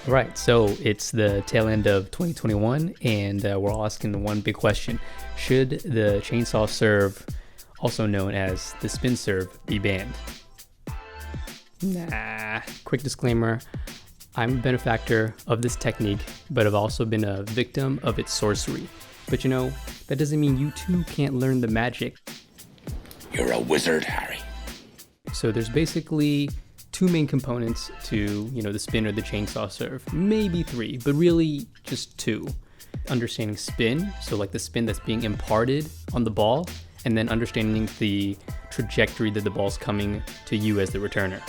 Right, so it's the tail end of 2021, and we're all asking one big question. Should the chainsaw serve, also known as the spin serve, be banned? Nah. Quick disclaimer, I'm a benefactor of this technique, but I've also been a victim of its sorcery. But you know, that doesn't mean you too can't learn the magic. You're a wizard, Harry. So there's basically two main components to, the spin or the chainsaw serve. Maybe three, but really just two. Understanding spin, so like the spin that's being imparted on the ball, and then understanding the trajectory that the ball's coming to you as the returner.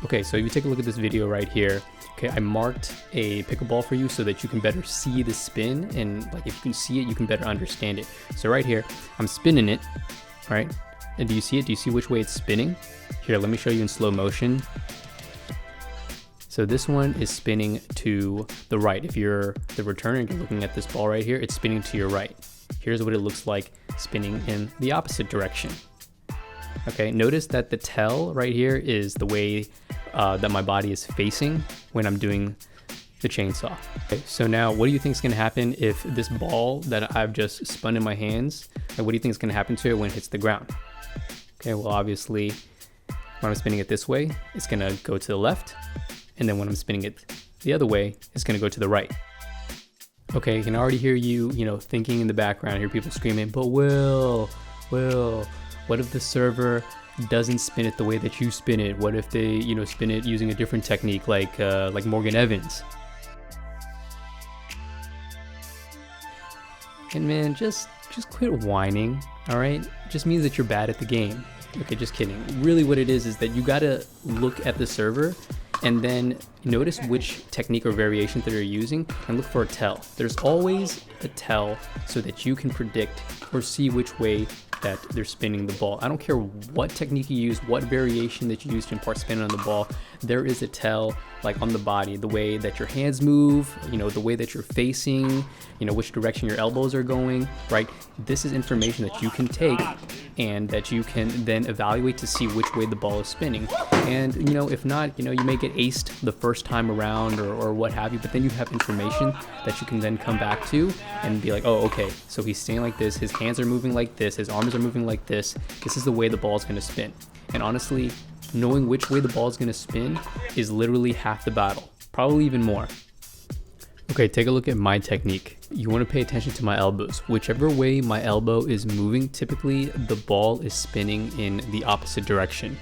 Okay, so if you take a look at this video right here, okay, I marked a pickleball for you so that you can better see the spin, and like if you can see it, you can better understand it. So right here, I'm spinning it, right? And do you see it? Do you see which way it's spinning? Here, let me show you in slow motion. So this one is spinning to the right. If you're the returner and you're looking at this ball right here, it's spinning to your right. Here's what it looks like spinning in the opposite direction. Okay, notice that the tell right here is the way that my body is facing when I'm doing the chainsaw. Okay, so now what do you think is going to happen if this ball that I've just spun in my hands, like what do you think is going to happen to it when it hits the ground? Okay, well obviously when I'm spinning it this way, it's going to go to the left, and then when I'm spinning it the other way, it's going to go to the right. Okay, I can already hear you, thinking in the background, hear people screaming, but Will, what if the server doesn't spin it the way that you spin it? What if they, spin it using a different technique like Morgan Evans? And man, just quit whining, all right? It just means that you're bad at the game. Okay, just kidding. Really what it is that you gotta look at the server and then notice which technique or variation that they're using and look for a tell. There's always a tell so that you can predict or see which way that they're spinning the ball. I don't care what technique you use, what variation that you use to impart spin on the ball, there is a tell like on the body, the way that your hands move, the way that you're facing, which direction your elbows are going, right? This is information that you can take and that you can then evaluate to see which way the ball is spinning. And, if not, you may get aced the first time around or what have you, but then you have information that you can then come back to and be like, oh, okay, so he's staying like this, his hands are moving like this, his arms are moving like this is the way the ball is going to spin. And honestly, knowing which way the ball is going to spin is literally half the battle, probably even more. Okay, take a look at my technique. You want to pay attention to my elbows. Whichever way my elbow is moving, typically the ball is spinning in the opposite direction.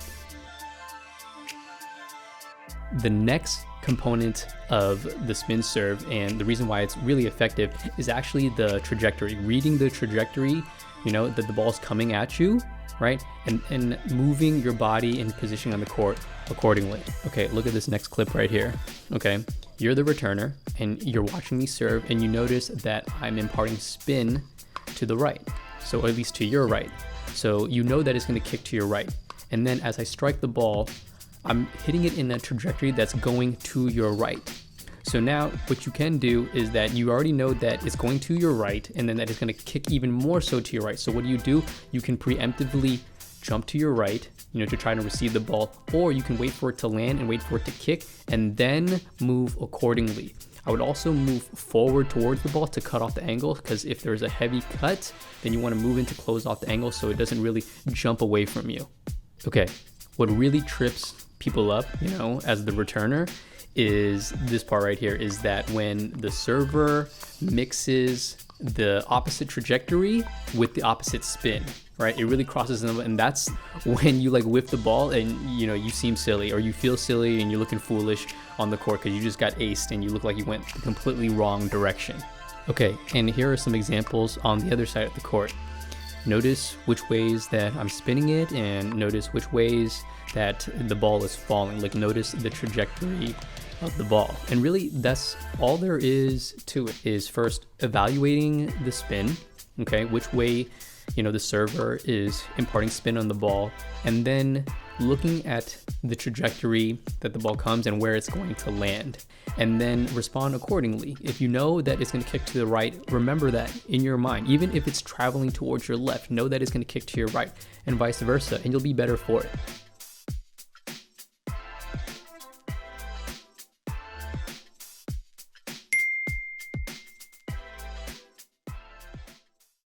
The next component of the spin serve, and the reason why it's really effective, is actually the trajectory. Reading the trajectory, that the ball's coming at you, right? And moving your body in position on the court accordingly. Okay, look at this next clip right here. Okay, you're the returner and you're watching me serve, and you notice that I'm imparting spin to the right. So at least to your right. So you know that it's going to kick to your right. And then as I strike the ball, I'm hitting it in a trajectory that's going to your right. So now what you can do is that you already know that it's going to your right, and then that it's going to kick even more so to your right. So what do? You can preemptively jump to your right, to try to receive the ball, or you can wait for it to land and wait for it to kick and then move accordingly. I would also move forward towards the ball to cut off the angle, because if there's a heavy cut, then you want to move in to close off the angle so it doesn't really jump away from you. Okay, what really trips people up, as the returner, is this part right here, is that when the server mixes the opposite trajectory with the opposite spin, right? It really crosses them, and that's when you whiff the ball and you seem silly, or you feel silly and you're looking foolish on the court because you just got aced and you look like you went the completely wrong direction. Okay, and here are some examples on the other side of the court. Notice which ways that I'm spinning it, and notice which ways that the ball is falling. Notice the trajectory of the ball. And really, that's all there is to it, is first evaluating the spin, okay, which way, the server is imparting spin on the ball, and then looking at the trajectory that the ball comes and where it's going to land, and then respond accordingly. If you know that it's going to kick to the right, remember that in your mind. Even if it's traveling towards your left, know that it's going to kick to your right, and vice versa, and you'll be better for it.